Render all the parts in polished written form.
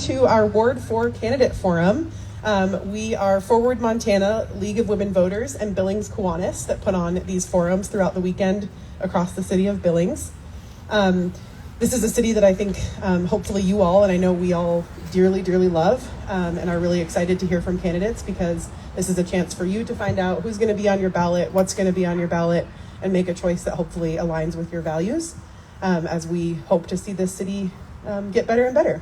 to our Ward 4 Candidate Forum. We are Forward Montana League of Women Voters and Billings Kiwanis that put on these forums throughout the weekend across the city of Billings. This is a city that I think hopefully you all, and I know we all dearly, dearly love and are really excited to hear from candidates, because this is a chance for you to find out who's going to be on your ballot, what's going to be on your ballot, and make a choice that hopefully aligns with your values as we hope to see this city get better and better.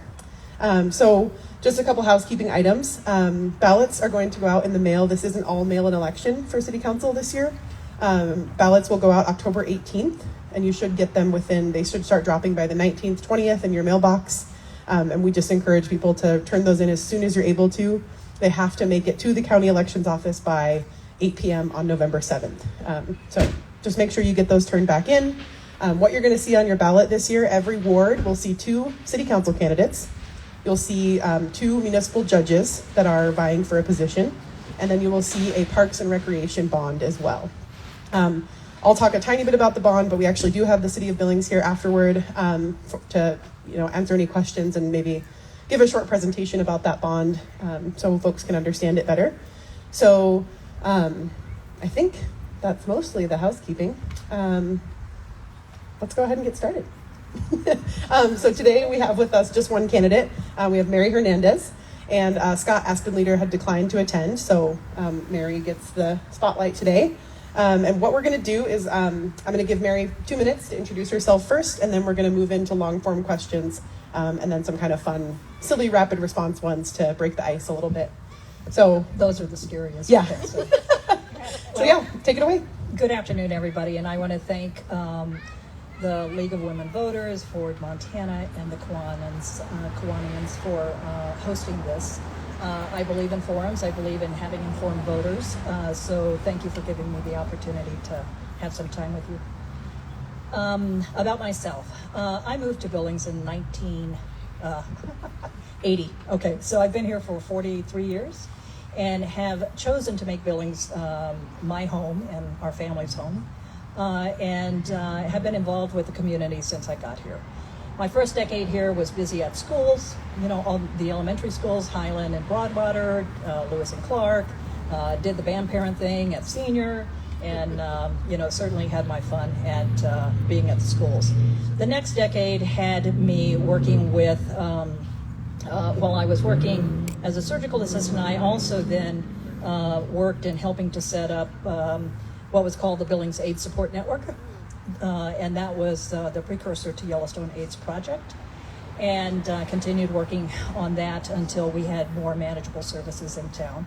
So just a couple housekeeping items. Ballots are going to go out in the mail. This is an all mail-in election for City Council this year. Ballots will go out October 18th, and you should get them they should start dropping by the 19th, 20th in your mailbox. And we just encourage people to turn those in as soon as you're able to. They have to make it to the county elections office by 8 p.m. on November 7th. So just make sure you get those turned back in. What you're going to see on your ballot this year, every ward will see 2 city council candidates. You'll see 2 municipal judges that are vying for a position, and then you will see a Parks and Recreation bond as well. I'll talk a tiny bit about the bond, but we actually do have the City of Billings here afterward to answer any questions and maybe give a short presentation about that bond so folks can understand it better. So I think that's mostly the housekeeping. Let's go ahead and get started. So today we have with us just one candidate. We have Mary Hernandez, and Scott Aspenlieder had declined to attend, so Mary gets the spotlight today. And what we're going to do is I'm going to give Mary 2 minutes to introduce herself first, and then we're going to move into long form questions and then some kind of fun, silly, rapid response ones to break the ice a little bit. So those are the scariest. Yeah. Okay, so yeah, take it away. Good afternoon, everybody, and I want to thank the League of Women Voters, Forward Montana, and the Kiwanians for hosting this. I believe in forums. I believe in having informed voters. So thank you for giving me the opportunity to have some time with you. About myself, I moved to Billings in 1980. Okay, so I've been here for 43 years and have chosen to make Billings my home and our family's home. And have been involved with the community since I got here. My first decade here was busy at schools, all the elementary schools, Highland and Broadwater, Lewis and Clark, did the band parent thing at senior, and certainly had my fun at being at the schools. The next decade had me working with, while I was working as a surgical assistant, I also then worked in helping to set up what was called the Billings AIDS Support Network. And that was the precursor to Yellowstone AIDS Project, and continued working on that until we had more manageable services in town.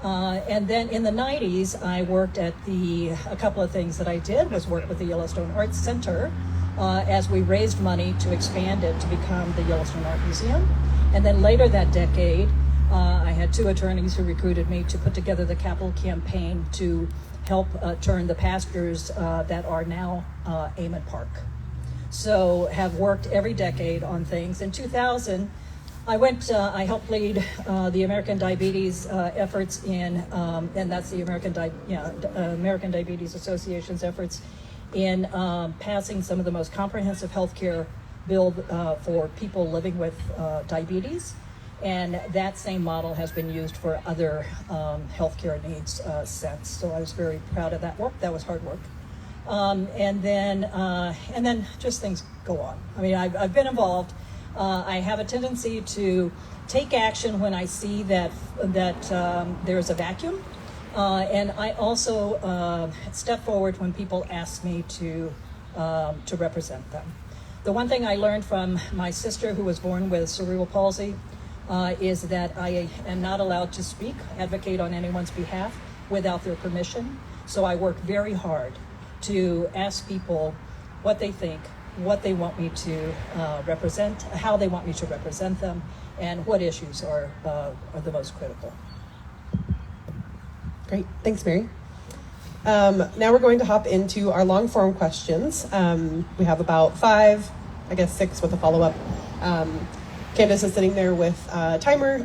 And then in the 90s, I worked at a couple of things that I did was work with the Yellowstone Arts Center as we raised money to expand it to become the Yellowstone Art Museum. And then later that decade, I had 2 attorneys who recruited me to put together the capital campaign to help turn the pastures that are now Amon Park. So have worked every decade on things. In 2000, I helped lead the American Diabetes efforts and that's the American Diabetes Association's efforts in passing some of the most comprehensive healthcare bill for people living with diabetes. And that same model has been used for other healthcare needs since. So I was very proud of that work. That was hard work. And then just things go on. I mean, I've been involved. I have a tendency to take action when I see that there's a vacuum. And I also step forward when people ask me to represent them. The one thing I learned from my sister, who was born with cerebral palsy, is that I am not allowed to speak, advocate on anyone's behalf without their permission. So I work very hard to ask people what they think, what they want me to represent, how they want me to represent them, and what issues are the most critical. Great, thanks, Mary. Now we're going to hop into our long form questions. We have about 5, I guess 6 with a follow-up. Candace is sitting there with a timer.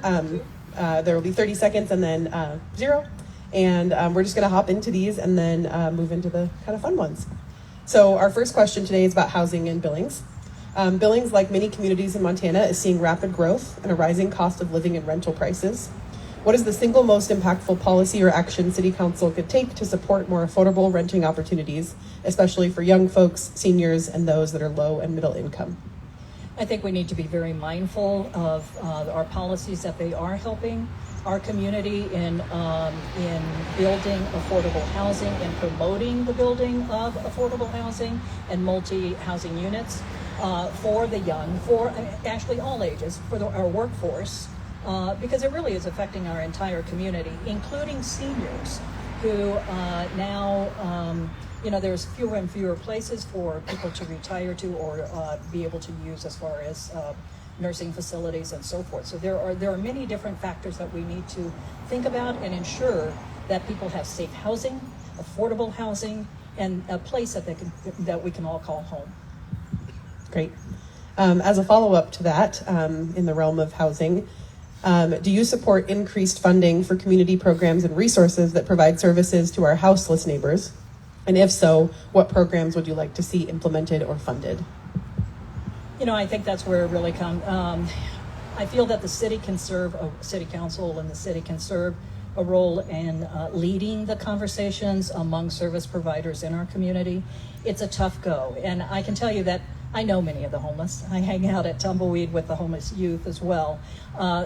There will be 30 seconds and then 0. And we're just going to hop into these and then move into the kind of fun ones. So our first question today is about housing in Billings. Billings, like many communities in Montana, is seeing rapid growth and a rising cost of living and rental prices. What is the single most impactful policy or action City Council could take to support more affordable renting opportunities, especially for young folks, seniors, and those that are low and middle income? I think we need to be very mindful of our policies, that they are helping our community in building affordable housing and promoting the building of affordable housing and multi-housing units for the young, for actually all ages, for our workforce, because it really is affecting our entire community, including seniors who now, there's fewer and fewer places for people to retire to or be able to use as far as nursing facilities and so forth. So there are many different factors that we need to think about and ensure that people have safe housing, affordable housing, and a place that we can all call home. Great. As a follow-up to that, in the realm of housing, do you support increased funding for community programs and resources that provide services to our houseless neighbors? And if so, what programs would you like to see implemented or funded? I think that's where it really comes. I feel that the city council and the city can serve a role in leading the conversations among service providers in our community. It's a tough go, and I can tell you that I know many of the homeless. I hang out at Tumbleweed with the homeless youth as well.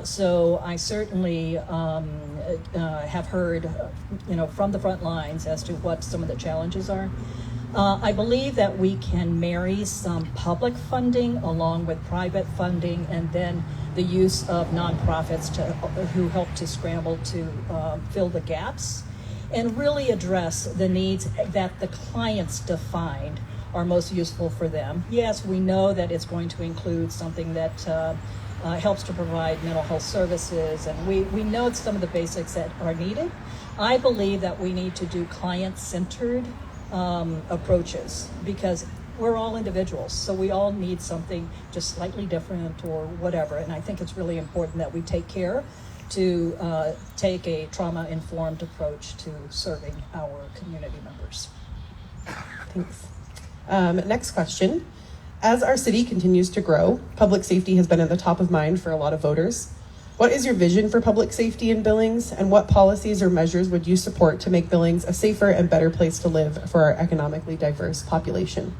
So I certainly have heard, from the front lines as to what some of the challenges are. I believe that we can marry some public funding along with private funding, and then the use of nonprofits who help to scramble to fill the gaps and really address the needs that the clients defined are most useful for them. Yes, we know that it's going to include something that helps to provide mental health services, and we know some of the basics that are needed. I believe that we need to do client-centered approaches, because we're all individuals, so we all need something just slightly different or whatever, and I think it's really important that we take care to take a trauma-informed approach to serving our community members. Thanks. Next question. As our city continues to grow, public safety has been at the top of mind for a lot of voters. What is your vision for public safety in Billings, and what policies or measures would you support to make Billings a safer and better place to live for our economically diverse population?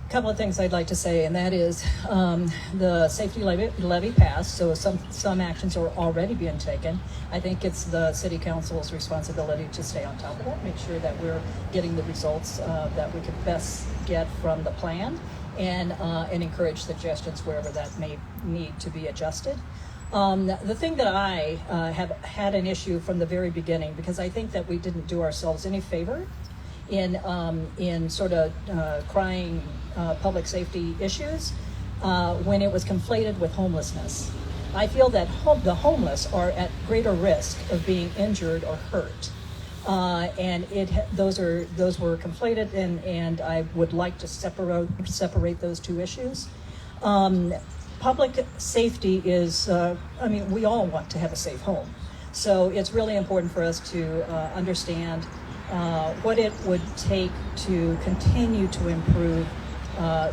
A couple of things I'd like to say, and that is the safety levy passed, so some actions are already being taken. I think it's the city council's responsibility to stay on top of that, make sure that we're getting the results that we could best get from the plan, and encourage suggestions wherever that may need to be adjusted. The thing that I have had an issue from the very beginning, because I think that we didn't do ourselves any favor in sort of crying public safety issues when it was conflated with homelessness. I feel that the homeless are at greater risk of being injured or hurt, and those were conflated, and I would like to separate those two issues. Public safety is, we all want to have a safe home, so it's really important for us to understand what it would take to continue to improve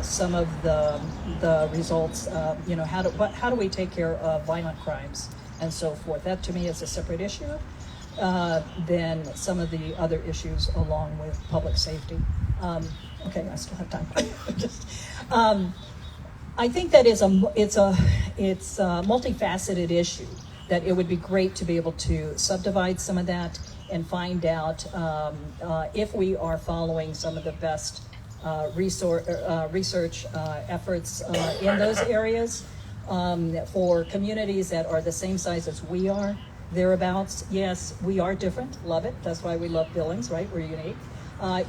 some of the results. How do we take care of violent crimes and so forth? That to me is a separate issue than some of the other issues along with public safety. Okay, I still have time. I think that it's a multifaceted issue, that it would be great to be able to subdivide some of that and find out if we are following some of the best research efforts in those areas for communities that are the same size as we are, thereabouts. Yes, we are different, love it. That's why we love Billings, right? We're unique.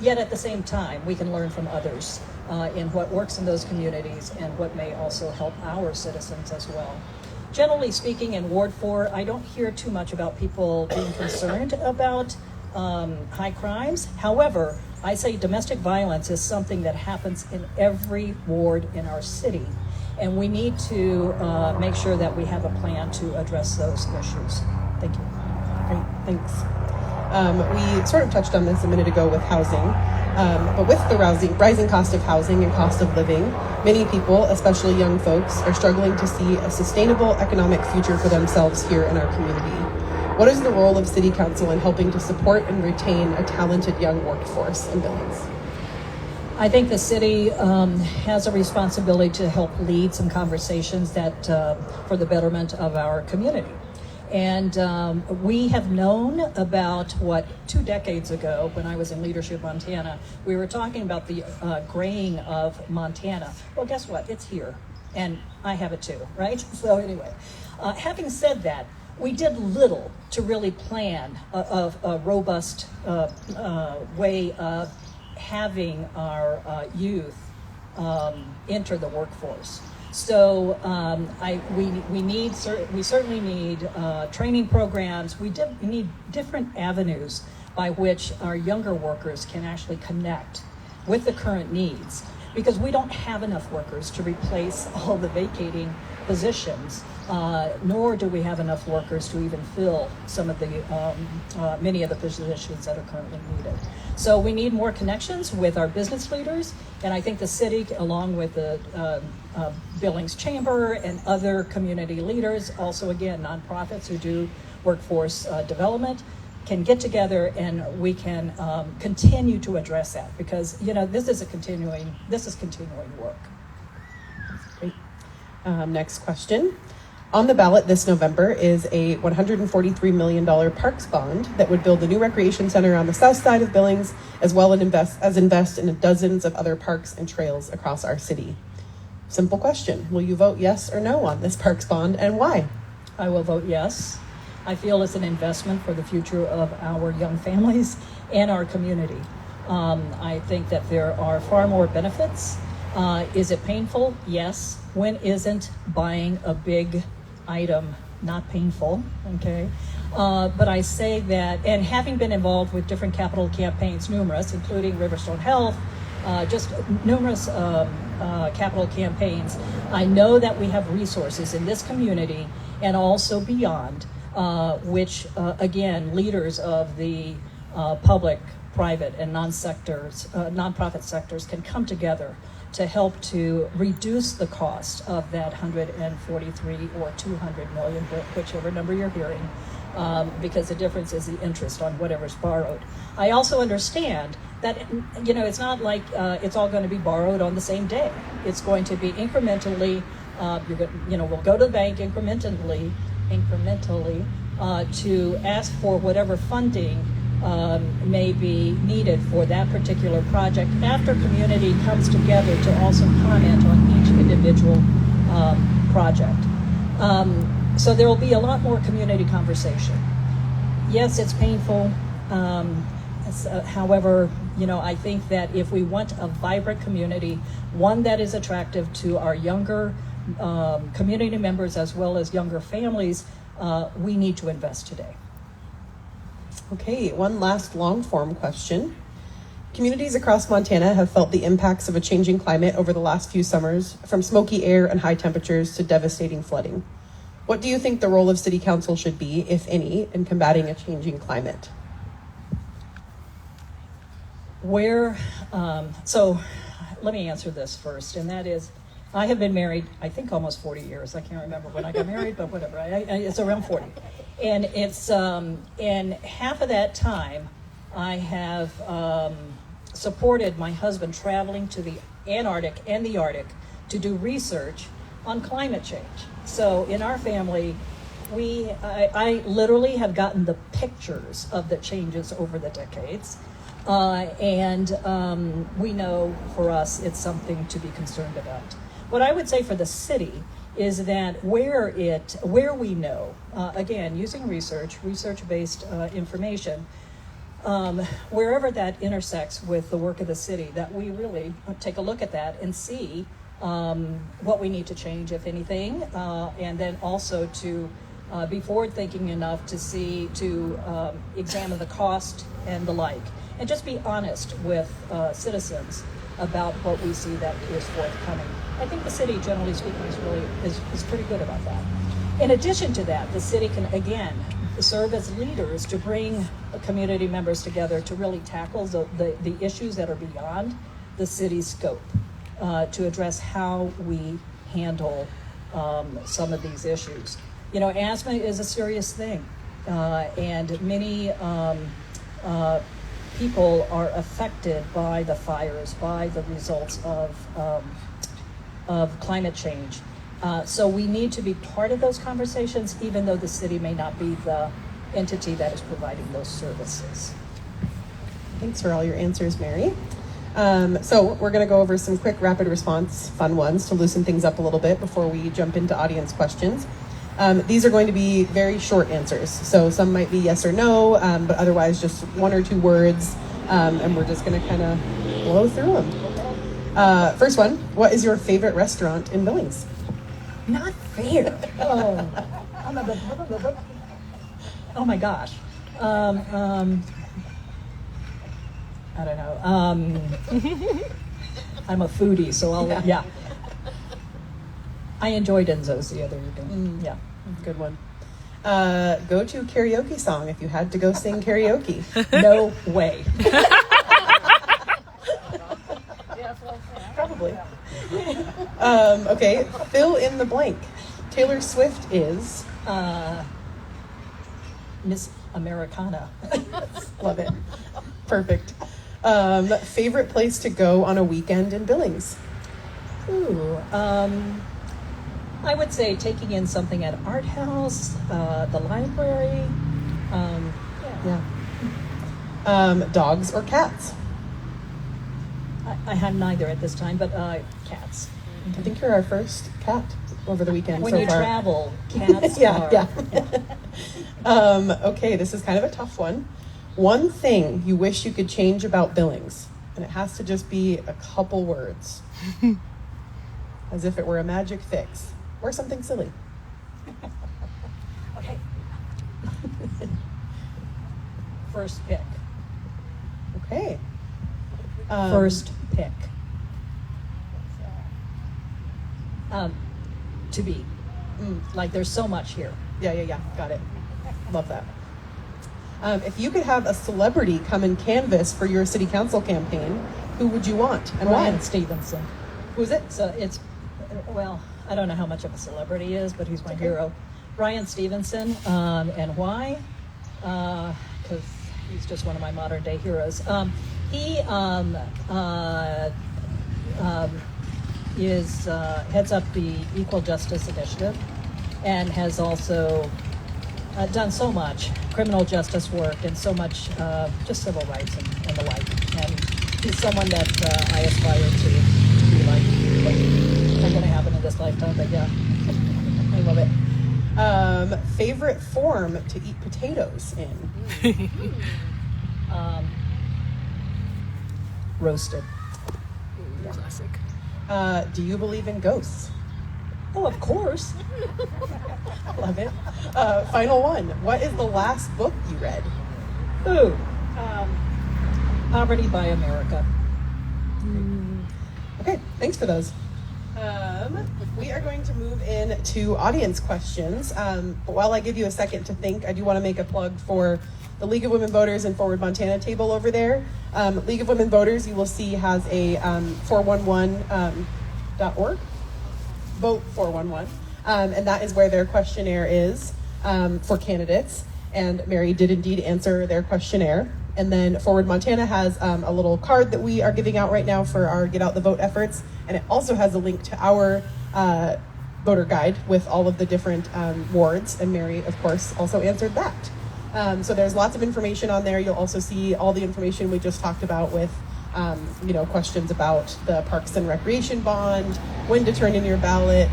Yet at the same time, we can learn from others in what works in those communities and what may also help our citizens as well. Generally speaking, in Ward 4, I don't hear too much about people being concerned about high crimes. However, I say domestic violence is something that happens in every ward in our city, and we need to make sure that we have a plan to address those issues. Thank you. Great, thanks. We sort of touched on this a minute ago with housing, But with the rising cost of housing and cost of living, many people, especially young folks, are struggling to see a sustainable economic future for themselves here in our community. What is the role of City Council in helping to support and retain a talented young workforce in Billings? I think the city has a responsibility to help lead some conversations that for the betterment of our community. And we have known about 2 decades ago, when I was in Leadership Montana, we were talking about the graying of Montana. Well, guess what? It's here, and I have it too, right? So anyway, having said that, we did little to really plan a robust way of having our youth enter the workforce. So we certainly need training programs. We need different avenues by which our younger workers can actually connect with the current needs, because we don't have enough workers to replace all the vacating positions, nor do we have enough workers to even fill some of the many of the positions that are currently needed. So we need more connections with our business leaders, and I think the city, along with the Billings Chamber and other community leaders, also again nonprofits who do workforce development, can get together and we can continue to address that, because this is continuing work. Great. Next question. On the ballot this November is a $143 million parks bond that would build a new recreation center on the south side of Billings, as well as invest in dozens of other parks and trails across our city. Simple question. Will you vote yes or no on this parks bond, and why? I will vote yes. I feel it's an investment for the future of our young families and our community. I think that there are far more benefits. Is it painful? Yes. When isn't buying a big item not painful? Okay. But I say that, and having been involved with different capital campaigns, numerous, including Riverstone Health, just numerous capital campaigns, I know that we have resources in this community and also beyond, which again, leaders of the public, private, and nonprofit sectors can come together to help to reduce the cost of that 143 or 200 million, whichever number you're hearing, because the difference is the interest on whatever's borrowed. I also understand that it's not like it's all going to be borrowed on the same day. It's going to be incrementally. We'll go to the bank incrementally to ask for whatever funding may be needed for that particular project, after community comes together to also comment on each individual project. So there will be a lot more community conversation. Yes, it's painful. However, I think that if we want a vibrant community, one that is attractive to our younger community members as well as younger families, we need to invest today. Okay, one last long-form question. Communities across Montana have felt the impacts of a changing climate over the last few summers, from smoky air and high temperatures to devastating flooding. What do you think the role of City Council should be, if any, in combating a changing climate? So let me answer this first, and that is, I have been married, I think almost 40 years. I can't remember when I got married, but whatever. It's around 40. And it's in half of that time, I have supported my husband traveling to the Antarctic and the Arctic to do research on climate change. So in our family, I literally have gotten the pictures of the changes over the decades. And we know for us it's something to be concerned about. What I would say for the city is that where we know, again, using research-based information, wherever that intersects with the work of the city, that we really take a look at that and see what we need to change, if anything, and then also to be forward-thinking enough to examine the cost and the like, and just be honest with citizens about what we see that is forthcoming. I think the city, generally speaking, is pretty good about that. In addition to that, the city can, again, serve as leaders to bring community members together to really tackle the issues that are beyond the city's scope, to address how we handle some of these issues. You know, asthma is a serious thing, and many people are affected by the fires, by the results of climate change. So we need to be part of those conversations, even though the city may not be the entity that is providing those services. Thanks for all your answers, Mary. So we're going to go over some quick rapid response fun ones to loosen things up a little bit before we jump into audience questions. These are going to be very short answers. So some might be yes or no, but otherwise just one or two words, and we're just going to kind of blow through them. First one, what is your favorite restaurant in Billings? Not fair. Oh my gosh. I don't know. I'm a foodie, so yeah. I enjoyed Enzo's the other weekend. Yeah. Good one. Go-to karaoke song if you had to go sing karaoke. No way. Probably. Okay, fill in the blank. Taylor Swift is Miss Americana. Love it. Perfect. Favorite place to go on a weekend in Billings? Ooh, I would say taking in something at Art House, the library. Dogs or cats? I have neither at this time, but cats. I think you're our first cat over the weekend When so you far. travel, cats Yeah. are. Okay, this is kind of a tough one. One thing you wish you could change about Billings, and it has to just be a couple words. As if it were a magic fix, or something silly. Okay. First pick. Okay. First pick. To be. Like there's so much here. Yeah. Got it. Love that. If you could have a celebrity come and canvass for your city council campaign, who would you want and Ryan why? Stevenson. Who's it? So it's, well, I don't know how much of a celebrity he is, but he's my hero. Ryan Stevenson. And why? Because he's just one of my modern day heroes. He heads up the Equal Justice Initiative and has also done so much criminal justice work and so much just civil rights and the like. And he's someone that I aspire to be like. But not going to happen in this lifetime, but yeah. I love it. Favorite form to eat potatoes in? Roasted. Classic. Do you believe in ghosts? Oh, of course. Love it. Final one. What is the last book you read? Ooh. Poverty by America. Okay, thanks for those. We are going to move into audience questions. But while I give you a second to think, I do want to make a plug for the League of Women Voters and Forward Montana table over there. League of Women Voters, you will see, has a 411.org. Vote 411. And that is where their questionnaire is for candidates. And Mary did indeed answer their questionnaire. And then Forward Montana has a little card that we are giving out right now for our Get Out the Vote efforts. And it also has a link to our voter guide with all of the different wards. And Mary, of course, also answered that. So there's lots of information on there. You'll also see all the information we just talked about with questions about the Parks and Recreation bond, when to turn in your ballot,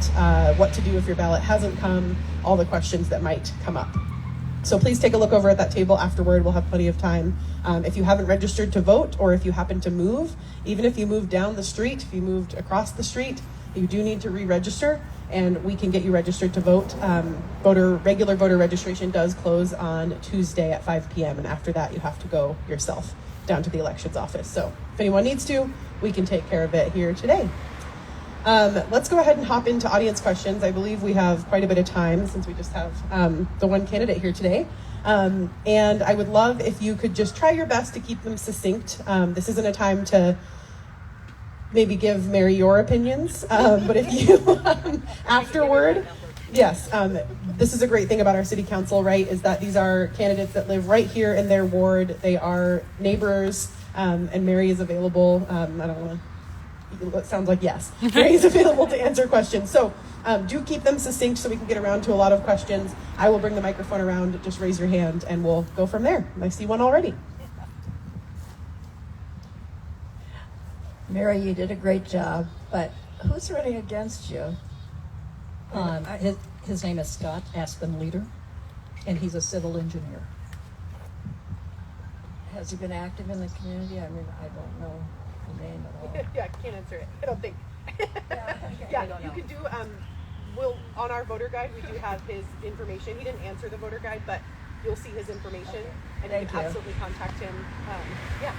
what to do if your ballot hasn't come, all the questions that might come up. So please take a look over at that table afterward. We'll have plenty of time. If you haven't registered to vote, or if you happen to move, even if you moved down the street, if you moved across the street, you do need to re-register, and we can get you registered to vote. Regular voter registration does close on Tuesday at 5 p.m. and after that you have to go yourself down to the elections office. So if anyone needs to, we can take care of it here today. Let's go ahead and hop into audience questions. I believe we have quite a bit of time since we just have the one candidate here today. And I would love if you could just try your best to keep them succinct. This isn't a time to maybe give Mary your opinions, but if you afterward, yes, this is a great thing about our city council, right, is that these are candidates that live right here in their ward. They are neighbors, and Mary is available. I don't want to, it sounds like yes. Mary is available to answer questions. So do keep them succinct so we can get around to a lot of questions. I will bring the microphone around. Just raise your hand and we'll go from there. I see one already. Mary, you did a great job, but who's running against you? His name is Scott Aspenlieder, and he's a civil engineer. Has he been active in the community? I mean, I don't know the name at all. Yeah, I can't answer it. I don't think. I don't You know. could do, we'll, on our voter guide, we do have his information. He didn't answer the voter guide, but you'll see his information, and you Thank can you. absolutely contact him. Yeah.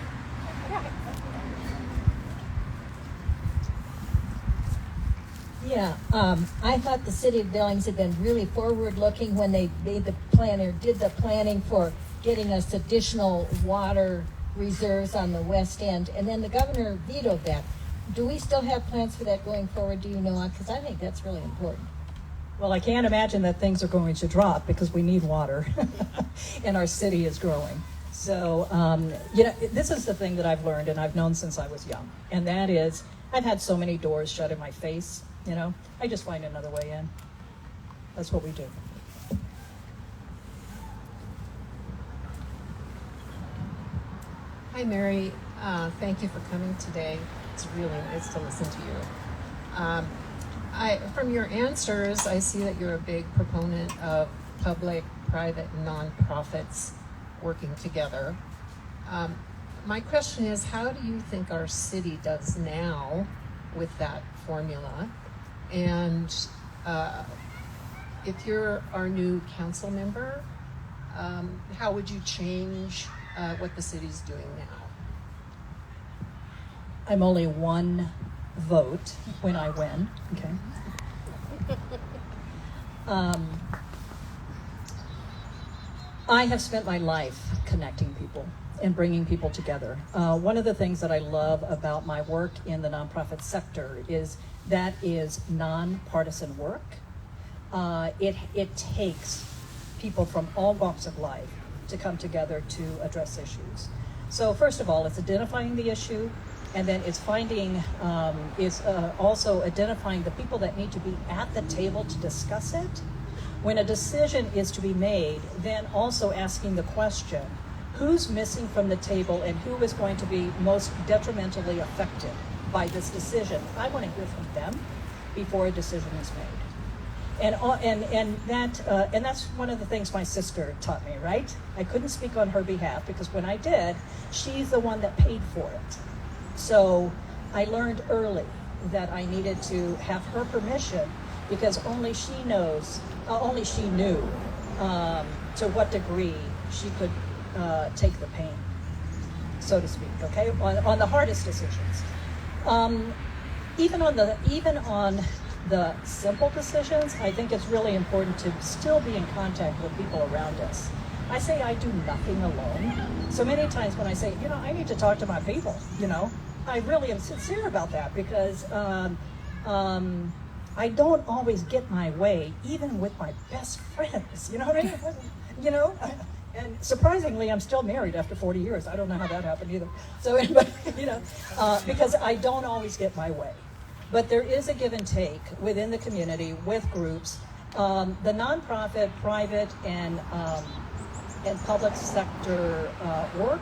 Yeah, I thought the city of Billings had been really forward-looking when they made the plan or did the planning for getting us additional water reserves on the west end, and then the governor vetoed that. Do we still have plans for that going forward? Do you know? Because I think that's really important. Well, I can't imagine that things are going to drop because we need water and our city is growing. So, this is the thing that I've learned and I've known since I was young. And that is, I've had so many doors shut in my face, I just find another way in. That's what we do. Hi, Mary. Thank you for coming today. It's really nice to listen to you. From your answers, I see that you're a big proponent of public, private, and nonprofits working together. My question is, how do you think our city does now with that formula? And if you're our new council member, how would you change what the city's doing now? I'm only one vote when I win, okay? I have spent my life connecting people and bringing people together. One of the things that I love about my work in the nonprofit sector is that is nonpartisan work. It takes people from all walks of life to come together to address issues. So first of all, it's identifying the issue, and then it's also identifying the people that need to be at the table to discuss it. When a decision is to be made, then also asking the question, who's missing from the table and who is going to be most detrimentally affected by this decision? I want to hear from them before a decision is made. And that's one of the things my sister taught me, right? I couldn't speak on her behalf because when I did, she's the one that paid for it. So I learned early that I needed to have her permission because only she knew to what degree she could take the pain, so to speak, okay, on the hardest decisions. Even on the simple decisions, I think it's really important to still be in contact with people around us. I say I do nothing alone. So many times when I say, I need to talk to my people, I really am sincere about that because I don't always get my way, even with my best friends, you know what I mean? And surprisingly, I'm still married after 40 years. I don't know how that happened either. So, but, because I don't always get my way. But there is a give and take within the community with groups. The nonprofit, private, and public sector work,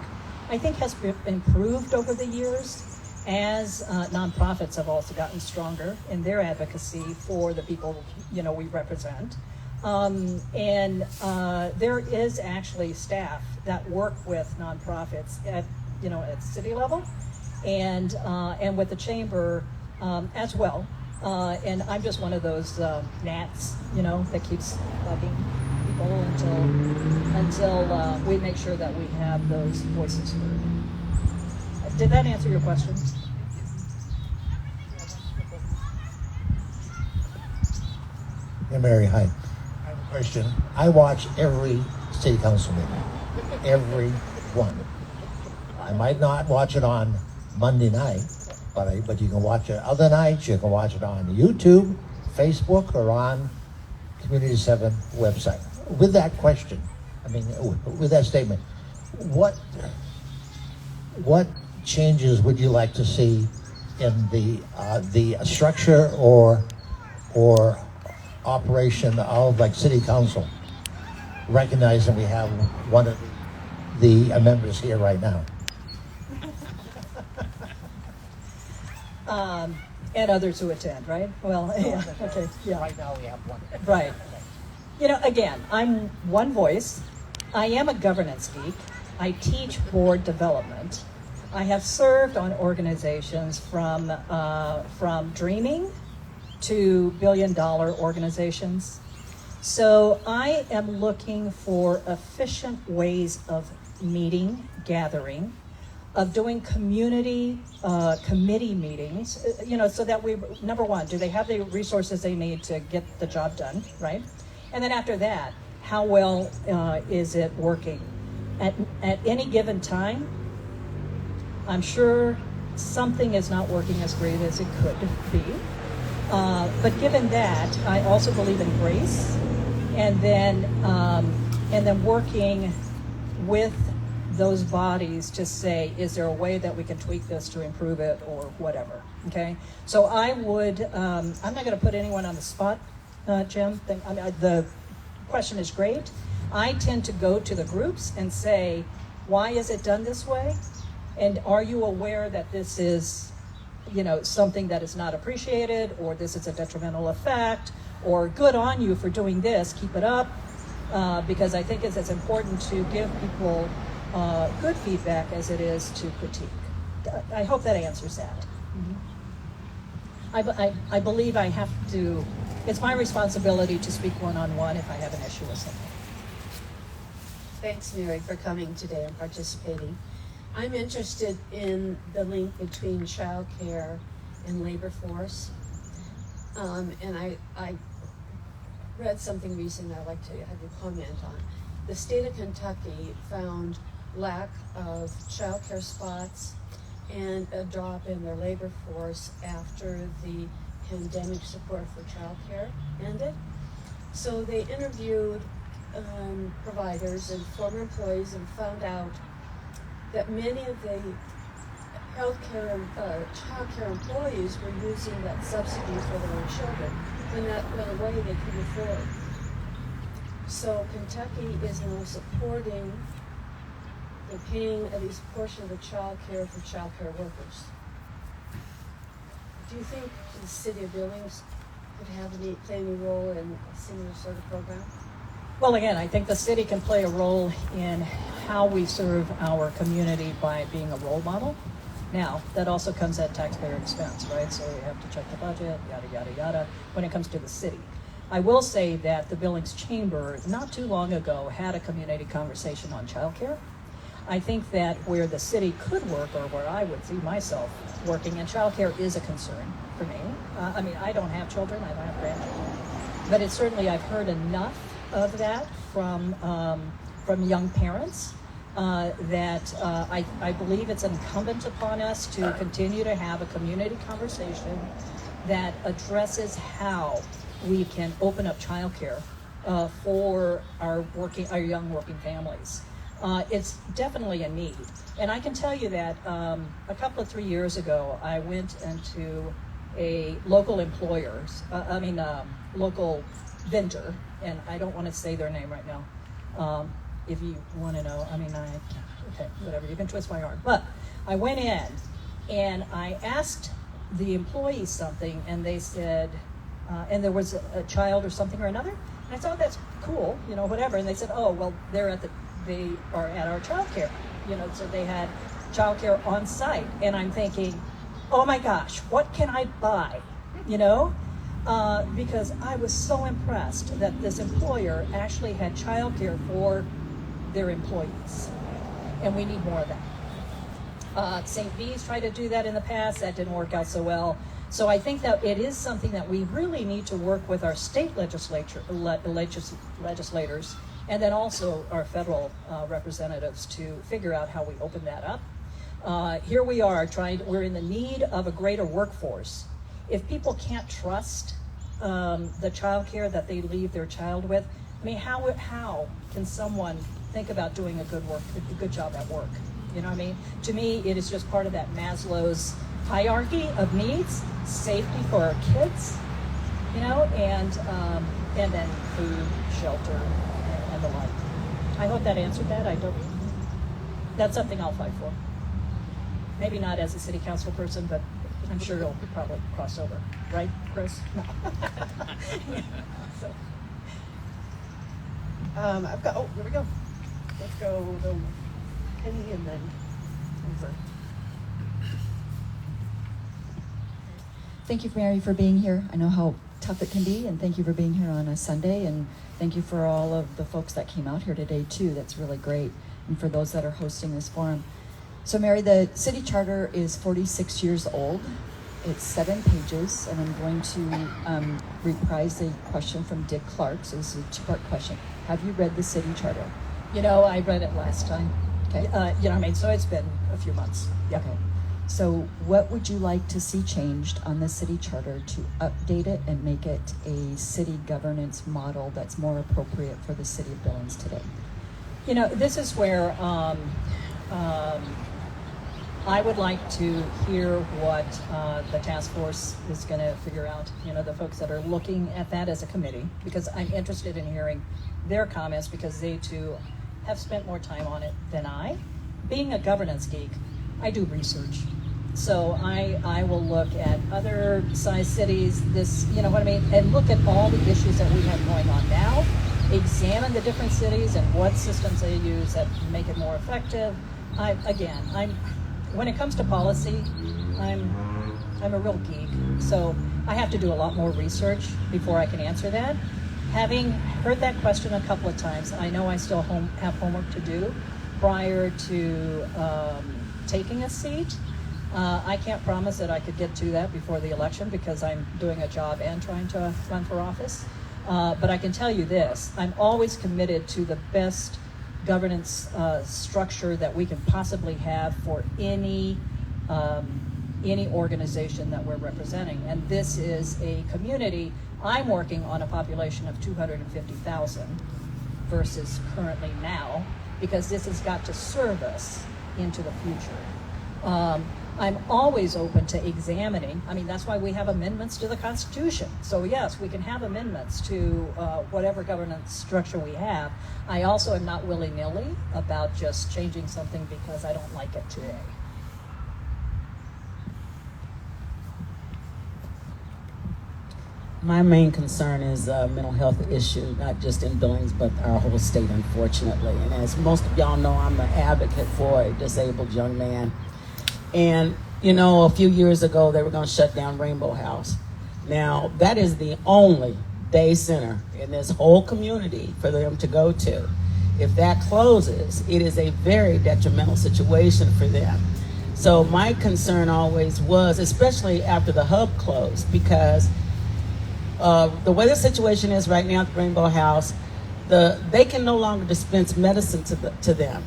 I think, has improved over the years as nonprofits have also gotten stronger in their advocacy for the people we represent. And there is actually staff that work with nonprofits at city level and with the chamber as well. And I'm just one of those gnats, that keeps bugging people until we make sure that we have those voices heard. Did that answer your question? Hey, Mary, hi. I have a question. I watch every city council meeting, every one. I might not watch it on Monday night, but you can watch it other nights. You can watch it on YouTube, Facebook, or on Community 7 website. With that question, with that statement, what changes would you like to see in the structure or operation of like city council, recognizing we have one of the members here right now? And others who attend, right? Well, yeah, okay, yeah. Right now we have one. Right. You know, again, I'm one voice. I am a governance geek. I teach board development. I have served on organizations from dreaming to billion-dollar organizations. So I am looking for efficient ways of meeting, gathering, of doing community committee meetings, so that we, number one, do they have the resources they need to get the job done, right? And then after that, how well is it working? At any given time, I'm sure something is not working as great as it could be. But given that, I also believe in grace, and then working with those bodies to say, is there a way that we can tweak this to improve it or whatever, okay? So I would, I'm not gonna put anyone on the spot, Jim. The question is great. I tend to go to the groups and say, why is it done this way? And are you aware that this is, something that is not appreciated, or this is a detrimental effect, or good on you for doing this, keep it up, because I think it's as important to give people good feedback as it is to critique. I hope that answers that. I believe I have to, it's my responsibility to speak one-on-one if I have an issue with something. Thanks, Mary, for coming today and participating. I'm interested in the link between childcare and labor force. And I read something recently I'd like to have you comment on. The state of Kentucky found lack of childcare spots and a drop in their labor force after the pandemic support for childcare ended. So they interviewed providers and former employees and found out that many of the healthcare and childcare employees were using that subsidy for their own children. When that went away, they couldn't afford. So Kentucky is now supporting and paying at least a portion of the child care for child care workers. Do you think the city of Billings could play any role in a similar sort of program? Well, again, I think the city can play a role in how we serve our community by being a role model. Now, that also comes at taxpayer expense, right? So we have to check the budget, yada, yada, yada, when it comes to the city. I will say that the Billings Chamber, not too long ago, had a community conversation on childcare. I think that where the city could work, or where I would see myself working, and childcare is a concern for me. I don't have children, I don't have grandchildren, but it's certainly, I've heard enough of that from young parents that I believe it's incumbent upon us to continue to have a community conversation that addresses how we can open up childcare for our young working families. It's definitely a need. And I can tell you that a couple of 3 years ago, I went into a local local vendor, and I don't want to say their name right now. If you want to know, okay, whatever, you can twist my arm. But I went in and I asked the employees something, and they said, and there was a child or something or another, and I thought, that's cool, whatever. And they said, oh, well, they are at our childcare, so they had childcare on site. And I'm thinking, oh my gosh, what can I buy? Because I was so impressed that this employer actually had childcare for their employees, and we need more of that. St. V's tried to do that in the past. That didn't work out so well. So I think that it is something that we really need to work with our state legislators and then also our federal representatives to figure out how we open that up. Here we are we're in the need of a greater workforce. If people can't trust the child care that they leave their child with, I mean, how can someone think about doing a good job at work? You know what I mean? To me, it is just part of that Maslow's hierarchy of needs, safety for our kids, you know, and then food, shelter, and the like. I hope that answered that. That's something I'll fight for. Maybe not as a city council person, but I'm sure it'll probably cross over. Right, Chris? No. So. I've got, here we go. Let's go the Penny and then over. Thank you, Mary, for being here. I know how tough it can be, and thank you for being here on a Sunday, and thank you for all of the folks that came out here today, too. That's really great, and for those that are hosting this forum. So, Mary, the city charter is 46 years old. It's 7 pages, and I'm going to reprise a question from Dick Clark. So this is a 2-part question. Have you read the city charter? You know, I read it last time. Okay. You know what I mean? So it's been a few months. Yeah. Okay. So what would you like to see changed on the city charter to update it and make it a city governance model that's more appropriate for the city of Billings today? You know, this is where I would like to hear what the task force is going to figure out, you know, the folks that are looking at that as a committee, because I'm interested in hearing their comments because they too have spent more time on it than I. Being a governance geek, I do research. So I will look at other size cities, you know what I mean, and look at all the issues that we have going on now, examine the different cities and what systems they use that make it more effective. When it comes to policy, I'm a real geek, so I have to do a lot more research before I can answer that. Having heard that question a couple of times, I know I still have homework to do prior to taking a seat. I can't promise that I could get to that before the election because I'm doing a job and trying to run for office. But I can tell you this, I'm always committed to the best governance structure that we can possibly have for any organization that we're representing. And this is a community. I'm working on a population of 250,000 versus currently now, because this has got to serve us into the future. I'm always open to examining. I mean, that's why we have amendments to the Constitution. So yes, we can have amendments to whatever governance structure we have. I also am not willy-nilly about just changing something because I don't like it today. My main concern is a mental health issue, not just in Billings, but our whole state, unfortunately. And as most of y'all know, I'm an advocate for a disabled young man. And, you know, a few years ago, they were going to shut down Rainbow House. Now, that is the only day center in this whole community for them to go to. If that closes, it is a very detrimental situation for them. So my concern always was, especially after the hub closed, because the way the situation is right now at the Rainbow House, they can no longer dispense medicine to them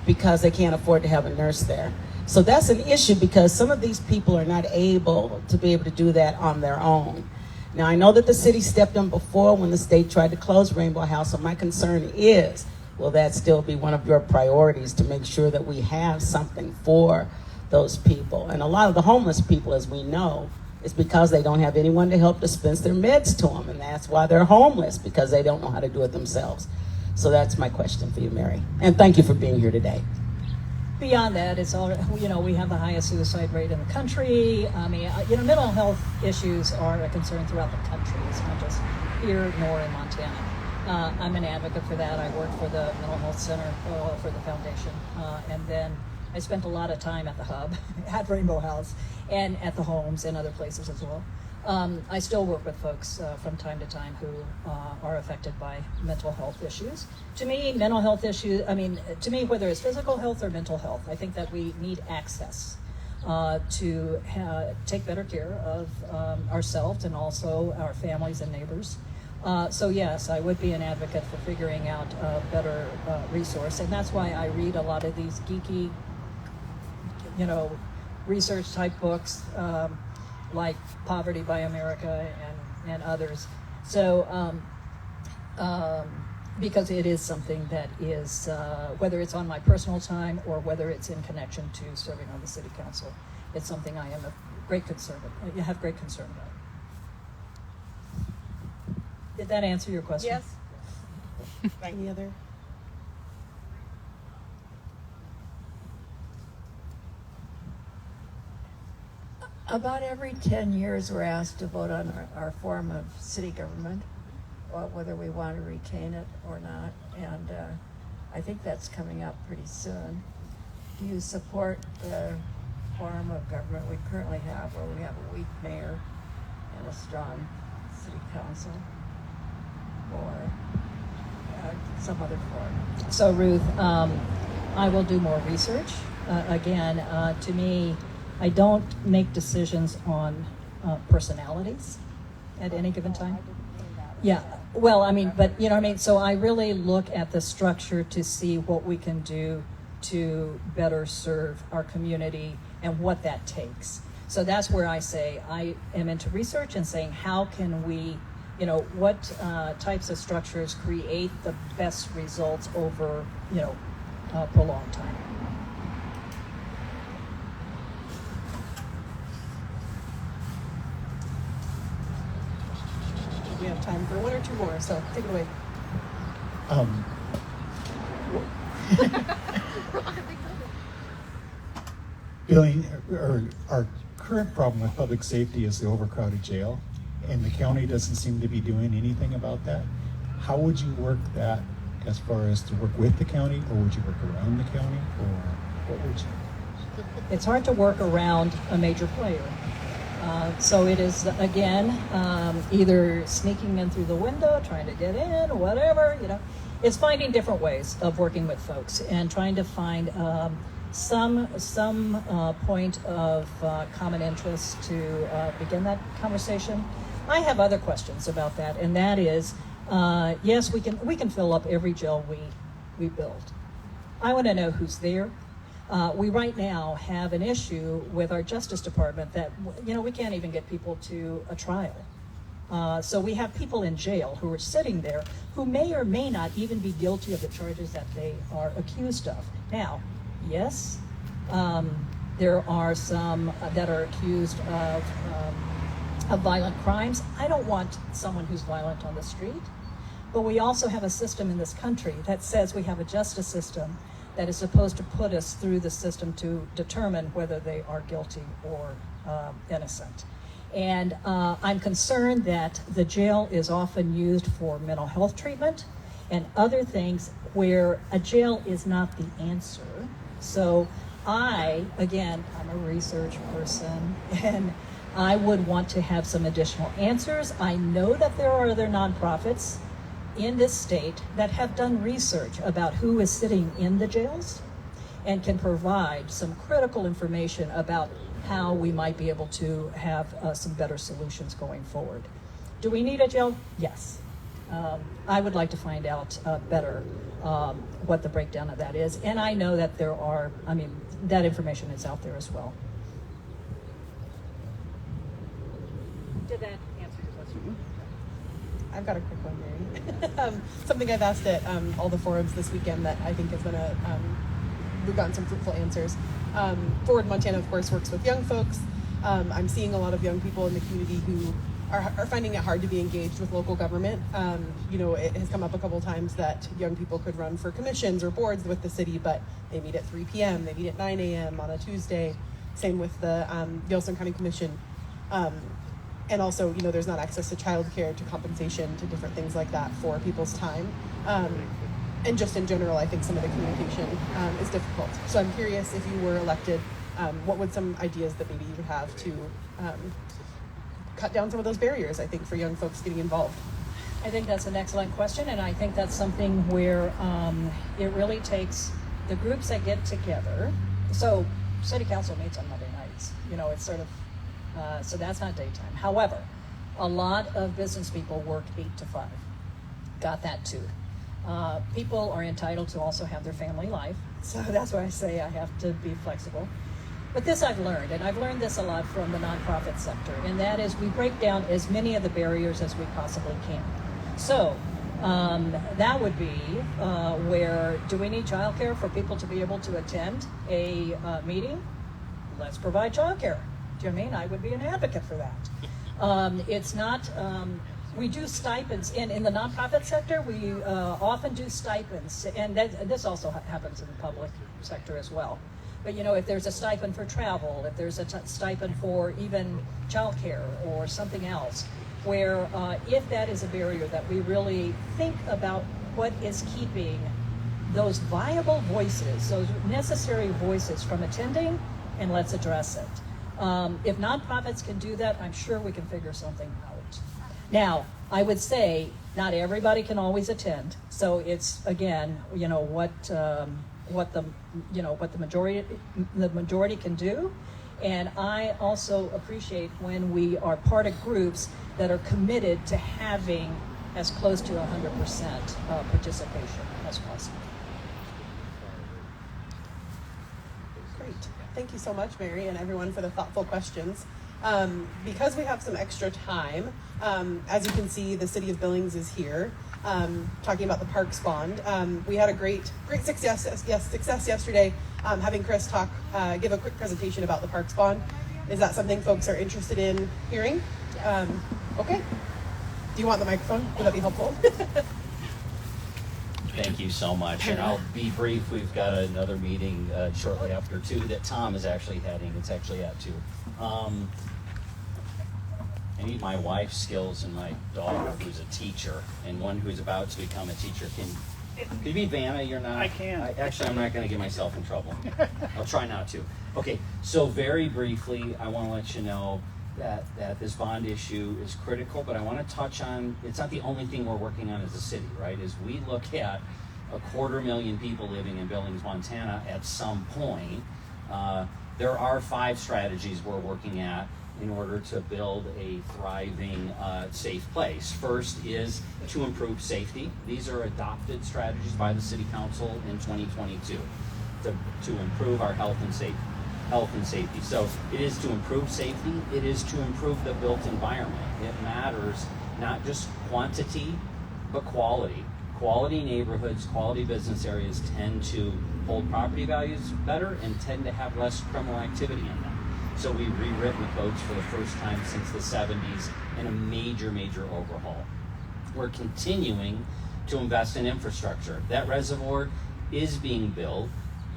because they can't afford to have a nurse there. So that's an issue because some of these people are not able to do that on their own. Now, I know that the city stepped in before when the state tried to close Rainbow House, so my concern is, will that still be one of your priorities to make sure that we have something for those people? And a lot of the homeless people, as we know, is because they don't have anyone to help dispense their meds to them, and that's why they're homeless, because they don't know how to do it themselves. So that's my question for you, Mary. And thank you for being here today. Beyond that, it's all, you know, we have the highest suicide rate in the country. I mean, you know, mental health issues are a concern throughout the country. It's not just here nor in Montana. I'm an advocate for that. I work for the Mental Health Center for the foundation. And then I spent a lot of time at the hub, at Rainbow House, and at the homes and other places as well. I still work with folks from time to time who are affected by mental health issues. To me, mental health issues, to me, whether it's physical health or mental health, I think that we need access. to take better care of ourselves and also our families and neighbors. So yes, I would be an advocate for figuring out a better resource, and that's why I read a lot of these geeky, research type books like Poverty by America and others. So because it is something that is, whether it's on my personal time or whether it's in connection to serving on the city council, it's something I am a great concern about. You have great concern about. Did that answer your question? Yes. Any other? About every 10 years, we're asked to vote on our form of city government, or whether we want to retain it or not. And I think that's coming up pretty soon. Do you support the form of government we currently have, where we have a weak mayor and a strong city council, or some other form? So Ruth, I will do more research. Again, to me, I don't make decisions on personalities at any given time. Yeah, well, I mean, but you know what I mean? So I really look at the structure to see what we can do to better serve our community and what that takes. So that's where I say I am into research and saying how can we, what types of structures create the best results over, a prolonged time. We have time for one or two more, so take it away. Billy, our current problem with public safety is the overcrowded jail, and the county doesn't seem to be doing anything about that. How would you work that as far as to work with the county, or would you work around the county, or what would you? It's hard to work around a major player. So it is, again, either sneaking in through the window, trying to get in, whatever, It's finding different ways of working with folks and trying to find some point of common interest to begin that conversation. I have other questions about that, and that is, yes, we can fill up every jail we build. I want to know who's there. We right now have an issue with our Justice Department that, we can't even get people to a trial. So we have people in jail who are sitting there who may or may not even be guilty of the charges that they are accused of. Now, yes, there are some that are accused of violent crimes. I don't want someone who's violent on the street, but we also have a system in this country that says we have a justice system that is supposed to put us through the system to determine whether they are guilty or innocent. And I'm concerned that the jail is often used for mental health treatment and other things where a jail is not the answer. So I'm a research person, and I would want to have some additional answers. I know that there are other nonprofits in this state that have done research about who is sitting in the jails and can provide some critical information about how we might be able to have some better solutions going forward. Do we need a jail? Yes. I would like to find out better what the breakdown of that is. And I know that that information is out there as well. Did that answer your question? I've got a quick one, Mary. Something I've asked at all the forums this weekend that I think is going to, we've gotten some fruitful answers. Forward Montana, of course, works with young folks. I'm seeing a lot of young people in the community who are finding it hard to be engaged with local government. It has come up a couple times that young people could run for commissions or boards with the city, but they meet at 3 p.m., they meet at 9 a.m. on a Tuesday. Same with the Yellowstone County Commission. And also, there's not access to childcare, to compensation, to different things like that for people's time. And just in general, I think some of the communication is difficult. So I'm curious, if you were elected, what would some ideas that maybe you would have to cut down some of those barriers, I think, for young folks getting involved? I think that's an excellent question, and I think that's something where it really takes the groups that get together. So City Council meets on Monday nights. it's sort of, so that's not daytime. However, a lot of business people work 8 to 5. Got that too. People are entitled to also have their family life, so that's why I say I have to be flexible. But this I've learned, and I've learned this a lot from the nonprofit sector, and that is we break down as many of the barriers as we possibly can. So that would be where, do we need childcare for people to be able to attend a meeting? Let's provide childcare. Do you know what I mean? I would be an advocate for that. It's not, we do stipends in the nonprofit sector. We often do stipends, and this also happens in the public sector as well. But if there's a stipend for travel, if there's a stipend for even childcare or something else, where if that is a barrier, that we really think about what is keeping those viable voices, those necessary voices from attending, and let's address it. If nonprofits can do that, I'm sure we can figure something out. Now, I would say not everybody can always attend, so it's again, what the majority can do. And I also appreciate when we are part of groups that are committed to having as close to 100% participation as possible. Great. Thank you so much, Mary, and everyone for the thoughtful questions. Because we have some extra time, as you can see, the City of Billings is here talking about the Parks Bond. We had a great success yesterday having Chris give a quick presentation about the Parks Bond. Is that something folks are interested in hearing? Okay. Do you want the microphone? Would that be helpful? Thank you so much, and I'll be brief. We've got another meeting shortly after 2 that Tom is actually heading. It's actually at 2. I need my wife's skills and my daughter, who's a teacher, and one who's about to become a teacher. Can you be Vanna? You're not? I can. Actually, I'm not going to get myself in trouble. I'll try not to. Okay, so very briefly, I want to let you know that this bond issue is critical, but I want to touch on, it's not the only thing we're working on as a city, right? As we look at 250,000 people living in Billings, Montana at some point, there are 5 strategies we're working at in order to build a thriving, safe place. First is to improve safety. These are adopted strategies by the City Council in 2022 to improve our health and safety. So it is to improve safety, it is to improve the built environment. It matters not just quantity, but quality. Quality neighborhoods, quality business areas tend to hold property values better and tend to have less criminal activity in them. So we've rewritten the codes for the first time since the 70s in a major overhaul. We're continuing to invest in infrastructure. That reservoir is being built.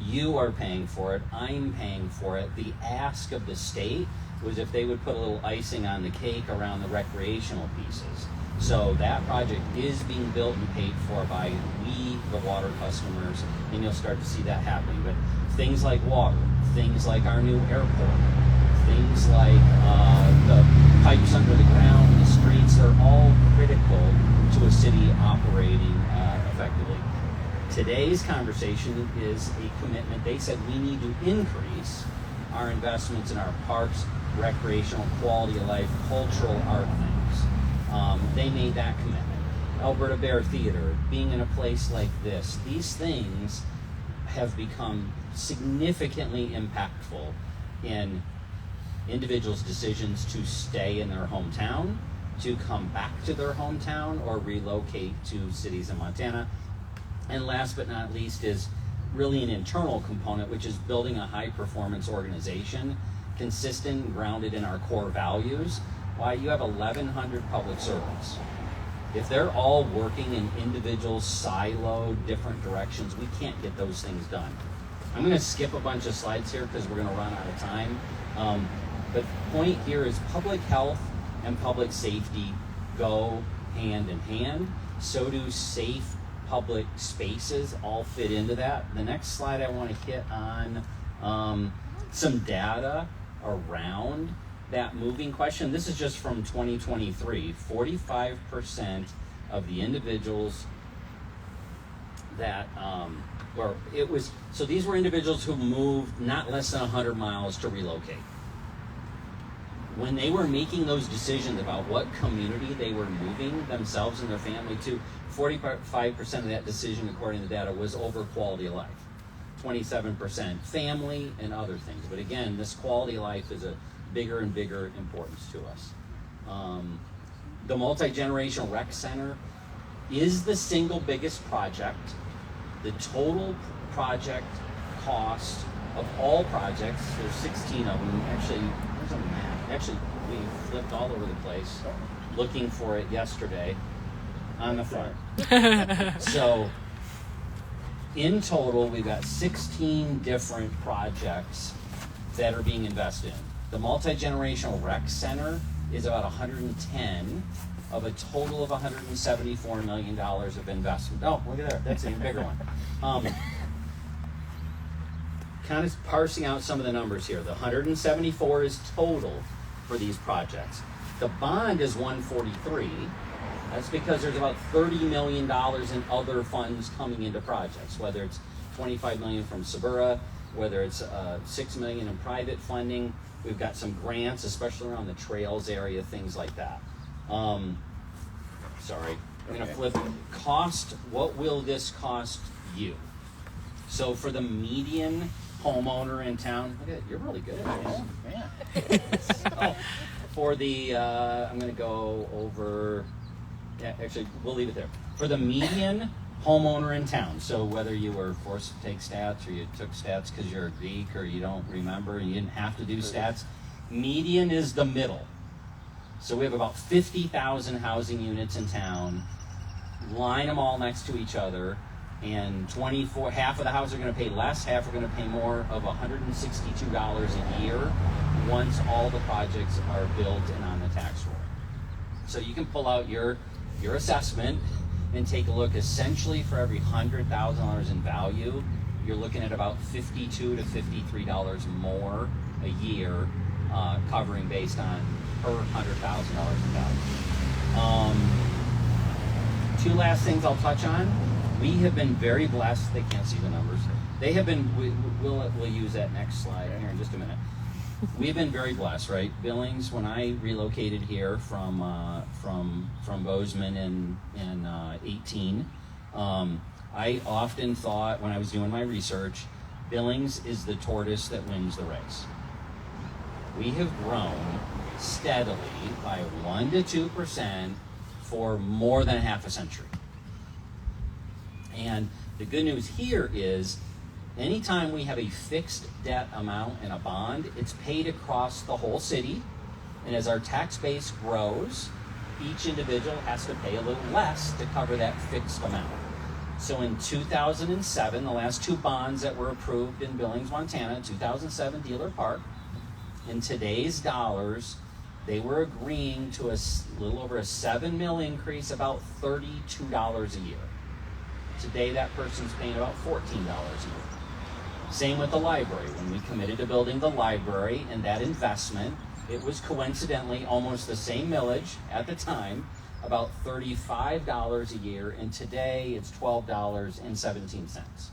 You are paying for it. I'm paying for it. The ask of the state was if they would put a little icing on the cake around the recreational pieces. So that project is being built and paid for by we, the water customers, and you'll start to see that happening. But things like water, things like our new airport, things like the pipes under the ground, the streets, are all critical to a city operating effectively. Today's conversation is a commitment. They said we need to increase our investments in our parks, recreational, quality of life, cultural art things. They made that commitment. Alberta Bear Theater, being in a place like this, these things have become significantly impactful in individuals' decisions to stay in their hometown, to come back to their hometown, or relocate to cities in Montana. And last but not least is really an internal component, which is building a high-performance organization, consistent and grounded in our core values. Why? You have 1,100 public servants. If they're all working in individual siloed different directions, we can't get those things done. I'm going to skip a bunch of slides here because we're going to run out of time. But the point here is public health and public safety go hand in hand. So do safe public spaces all fit into that. The next slide I want to hit on some data around that moving question. This is just from 2023. 45% of the individuals that so these were individuals who moved not less than 100 miles to relocate. when they were making those decisions about what community they were moving themselves and their family to, 45% of that decision, according to the data, was over quality of life. 27% family and other things. But again, this quality of life is a bigger and bigger importance to us. The multi-generational rec center is the single biggest project. The total project cost of all projects, there's 16 of them. Actually, there's a map. Actually, we flipped all over the place looking for it yesterday on the front. So, in total, we've got 16 different projects that are being invested in. The multi-generational rec center is about 110 of a total of $174 million of investment. Oh, look at that. That's an even bigger one. Kind of parsing out some of the numbers here. The 174 is total for these projects. The bond is 143. That's because there's about $30 million in other funds coming into projects, whether it's $25 million from Sabura, whether it's $6 million in private funding. We've got some grants, especially around the trails area, things like that. Sorry, I'm gonna flip. Cost, what will this cost you? So for the median homeowner in town, look at it, you're really good at this. Oh, for the, I'm gonna go over, yeah, actually, we'll leave it there. For the median homeowner in town, so whether you were forced to take stats or you took stats because you're a geek or you don't remember and you didn't have to do stats, median is the middle. So we have about 50,000 housing units in town, line them all next to each other, and half of the houses are going to pay less, half are going to pay more, of $162 a year once all the projects are built and on the tax roll. So you can pull out your assessment and take a look. Essentially, for every $100,000 in value, you're looking at about $52 to $53 more a year, covering based on per $100,000 in value. Two last things I'll touch on. We have been very blessed. They can't see the numbers. They have been. We'll use that next slide here in just a minute. We've been very blessed, right? Billings, when I relocated here from Bozeman in 18, I often thought when I was doing my research, Billings is the tortoise that wins the race. We have grown steadily by 1 to 2% for more than half a century. And the good news here is anytime we have a fixed debt amount in a bond, it's paid across the whole city. And as our tax base grows, each individual has to pay a little less to cover that fixed amount. So in 2007, the last two bonds that were approved in Billings, Montana, 2007 Dealer Park, in today's dollars, they were agreeing to a little over a $7 million increase, about $32 a year. Today, that person's paying about $14 a year. Same with the library. When we committed to building the library and that investment, it was coincidentally almost the same millage at the time, about $35 a year, and today it's $12.17.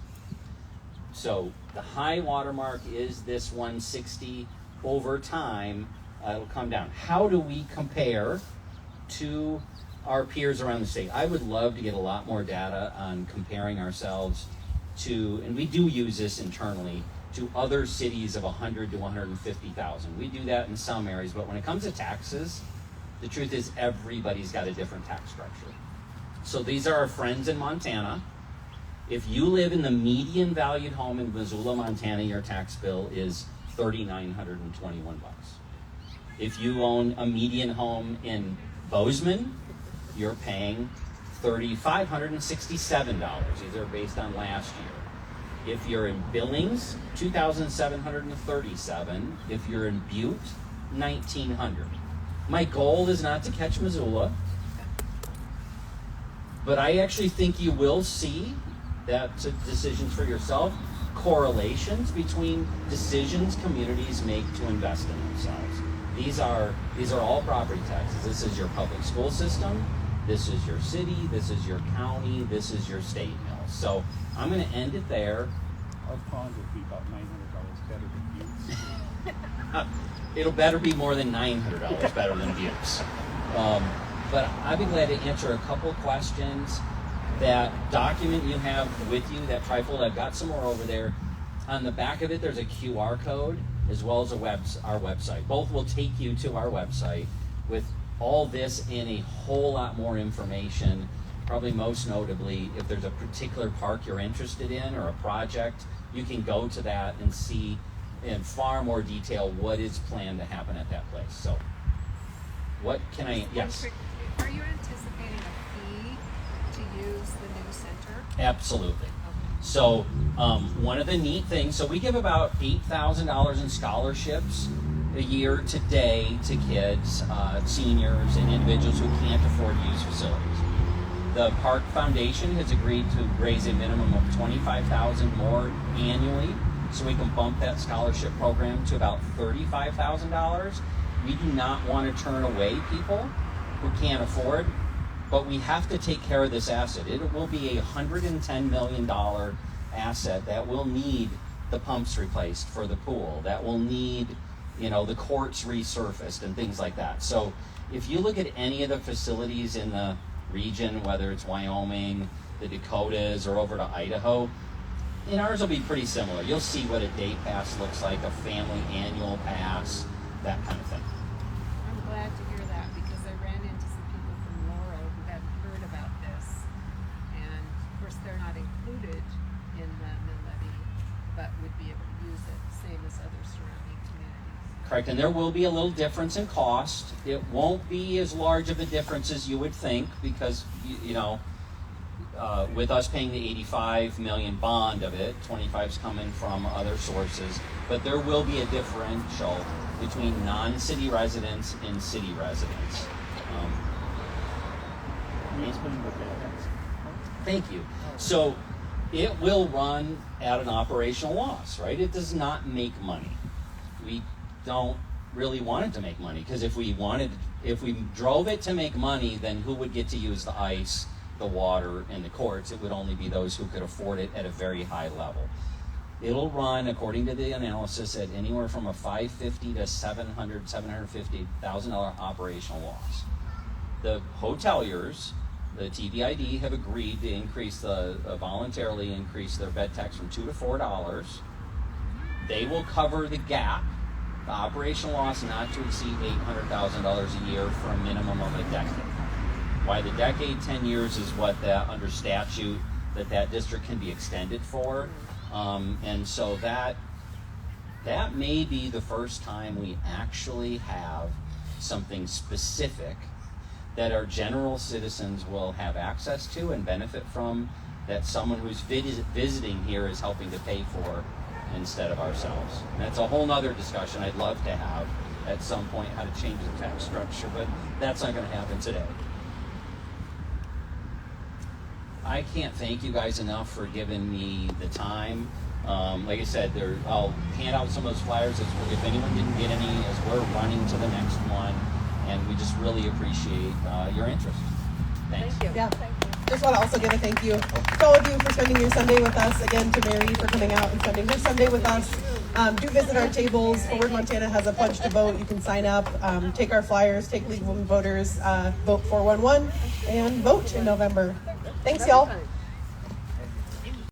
So the high watermark is this 160. Over time, it'll come down. How do we compare to our peers around the state? I would love to get a lot more data on comparing ourselves to, and we do use this internally, to other cities of 100 to 150,000. We do that in some areas, but when it comes to taxes, the truth is everybody's got a different tax structure. So these are our friends in Montana. If you live in the median valued home in Missoula, Montana, your tax bill is $3,921. If you own a median home in Bozeman, you're paying $3,567. These are based on last year. If you're in Billings, $2,737. If you're in Butte, $1,900. My goal is not to catch Missoula, but I actually think you will see that decisions for yourself, correlations between decisions communities make to invest in themselves. These are all property taxes. This is your public school system, this is your city, this is your county, this is your state mill. So I'm going to end it there. Our pond would be about $900 better than Butte's. It'll better be more than $900, better than abuse. But I'd be glad to answer a couple questions. That document you have with you, that trifold, I've got some more over there. On the back of it, there's a QR code as well as our website. Both will take you to our website with all this and a whole lot more information. Probably most notably, if there's a particular park you're interested in or a project, you can go to that and see in far more detail what is planned to happen at that place. So, what can I, yes? Are you anticipating a fee to use the new center? Absolutely. So, one of the neat things, so we give about $8,000 in scholarships a year today to kids, seniors, and individuals who can't afford to use facilities. The Park Foundation has agreed to raise a minimum of $25,000 more annually, so we can bump that scholarship program to about $35,000. We do not want to turn away people who can't afford, but we have to take care of this asset. It will be a $110 million asset that will need the pumps replaced for the pool, that will need, the courts resurfaced and things like that. So if you look at any of the facilities in the region, whether it's Wyoming, the Dakotas, or over to Idaho, and ours will be pretty similar. You'll see what a day pass looks like, a family annual pass, that kind of thing. I'm glad to hear that because I ran into some people from Laurel who hadn't heard about this. And of course, they're not included in the mill levy, but would be able to use it, same as other surrounding communities. Correct, and there will be a little difference in cost. It won't be as large of a difference as you would think because, with us paying the $85 million bond of it, 25's coming from other sources, but there will be a differential between non-city residents and city residents. Thank you. So it will run at an operational loss, right? It does not make money. We don't really want it to make money because if we drove it to make money, then who would get to use the ice, the water, and the courts? It would only be those who could afford it at a very high level. It'll run, according to the analysis, at anywhere from a $550,000 to $750,000 operational loss. The hoteliers, the TVID, have agreed to voluntarily increase their bed tax from $2 to $4. They will cover the gap, the operational loss not to exceed $800,000 a year for a minimum of a decade. Why the decade, 10 years is what that under statute that district can be extended for. And so that may be the first time we actually have something specific that our general citizens will have access to and benefit from, that someone who's visiting here is helping to pay for instead of ourselves. And that's a whole nother discussion I'd love to have at some point, how to change the tax structure, but that's not going to happen today. I can't thank you guys enough for giving me the time. Like I said, I'll hand out some of those flyers if anyone didn't get any as we're running to the next one, and we just really appreciate your interest. Thanks. Thank you. Yeah. Just want to also give a thank you to all of you for spending your Sunday with us. Again, to Mary for coming out and spending her Sunday with us. Do visit our tables. Forward Montana has a pledge to vote. You can sign up, take our flyers, take League of Women Voters, vote 411, and vote in November. Thanks, y'all.